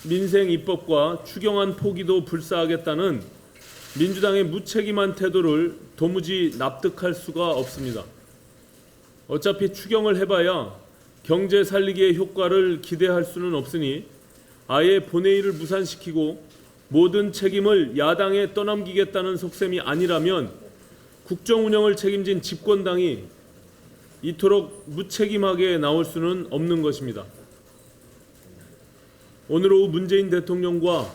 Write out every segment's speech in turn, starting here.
민생 입법과 추경안 포기도 불사하겠다는 민주당의 무책임한 태도를 도무지 납득할 수가 없습니다. 어차피 추경을 해봐야 경제 살리기의 효과를 기대할 수는 없으니 아예 본회의를 무산시키고 모든 책임을 야당에 떠넘기겠다는 속셈이 아니라면 국정 운영을 책임진 집권당이 이토록 무책임하게 나올 수는 없는 것입니다. 오늘 오후 문재인 대통령과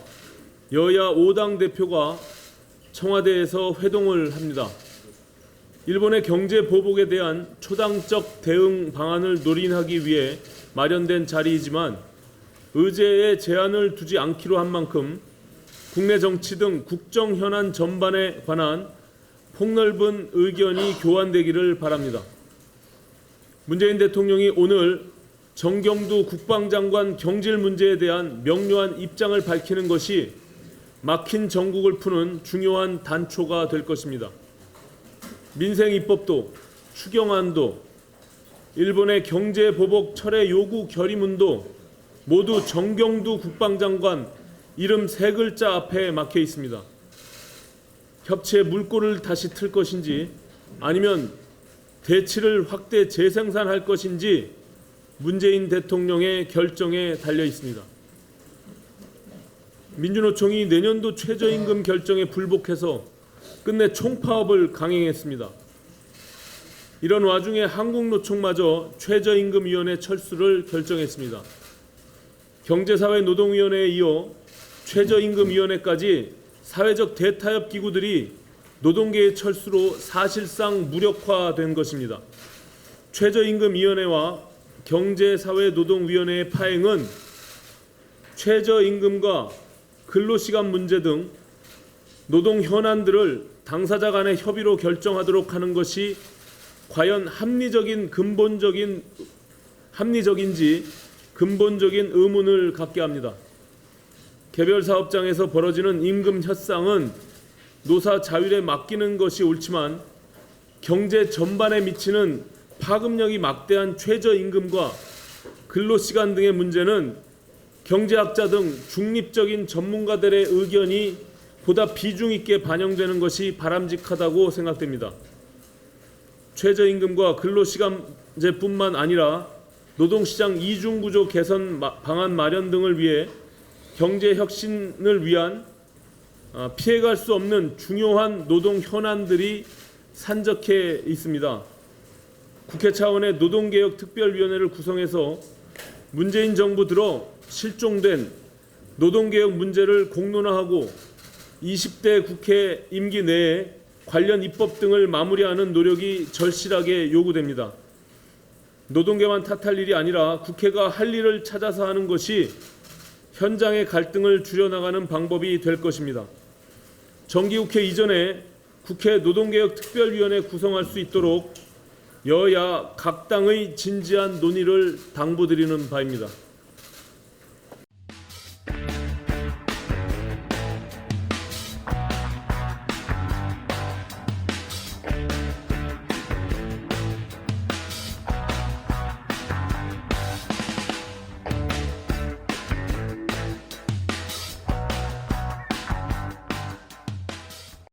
여야 5당 대표가 청와대에서 회동을 합니다. 일본의 경제 보복에 대한 초당적 대응 방안을 논의하기 위해 마련된 자리이지만 의제에 제한을 두지 않기로 한 만큼 국내 정치 등 국정 현안 전반에 관한 폭넓은 의견이 교환되기를 바랍니다. 문재인 대통령이 오늘 정경두 국방장관 경질 문제에 대한 명료한 입장을 밝히는 것이 막힌 정국을 푸는 중요한 단초가 될 것입니다. 민생 입법도, 추경안도, 일본의 경제 보복 철회 요구 결의문도 모두 정경두 국방장관 이름 세 글자 앞에 막혀 있습니다. 협치의 물꼬를 다시 틀 것인지 아니면 대치를 확대 재생산할 것인지 문재인 대통령의 결정에 달려 있습니다. 민주노총이 내년도 최저임금 결정에 불복해서 끝내 총파업을 강행했습니다. 이런 와중에 한국노총마저 최저임금위원회 철수를 결정했습니다. 경제사회노동위원회에 이어 최저임금위원회까지 사회적 대타협 기구들이 노동계의 철수로 사실상 무력화된 것입니다. 최저임금위원회와 경제사회노동위원회의 파행은 최저임금과 근로시간 문제 등 노동 현안들을 당사자 간의 협의로 결정하도록 하는 것이 과연 합리적인지 근본적인 의문을 갖게 합니다. 개별 사업장에서 벌어지는 임금 협상은 노사 자율에 맡기는 것이 옳지만 경제 전반에 미치는 파급력이 막대한 최저임금과 근로시간 등의 문제는 경제학자 등 중립적인 전문가들의 의견이 보다 비중 있게 반영되는 것이 바람직하다고 생각됩니다. 최저임금과 근로시간제뿐만 아니라 노동시장 이중구조 개선 방안 마련 등을 위해 경제 혁신을 위한 피해갈 수 없는 중요한 노동 현안들이 산적해 있습니다. 국회 차원의 노동개혁특별위원회를 구성해서 문재인 정부 들어 실종된 노동개혁 문제를 공론화하고 20대 국회 임기 내에 관련 입법 등을 마무리하는 노력이 절실하게 요구됩니다. 노동계만 탓할 일이 아니라 국회가 할 일을 찾아서 하는 것이 현장의 갈등을 줄여나가는 방법이 될 것입니다. 정기국회 이전에 국회 노동개혁특별위원회 구성할 수 있도록 여야 각 당의 진지한 논의를 당부드리는 바입니다.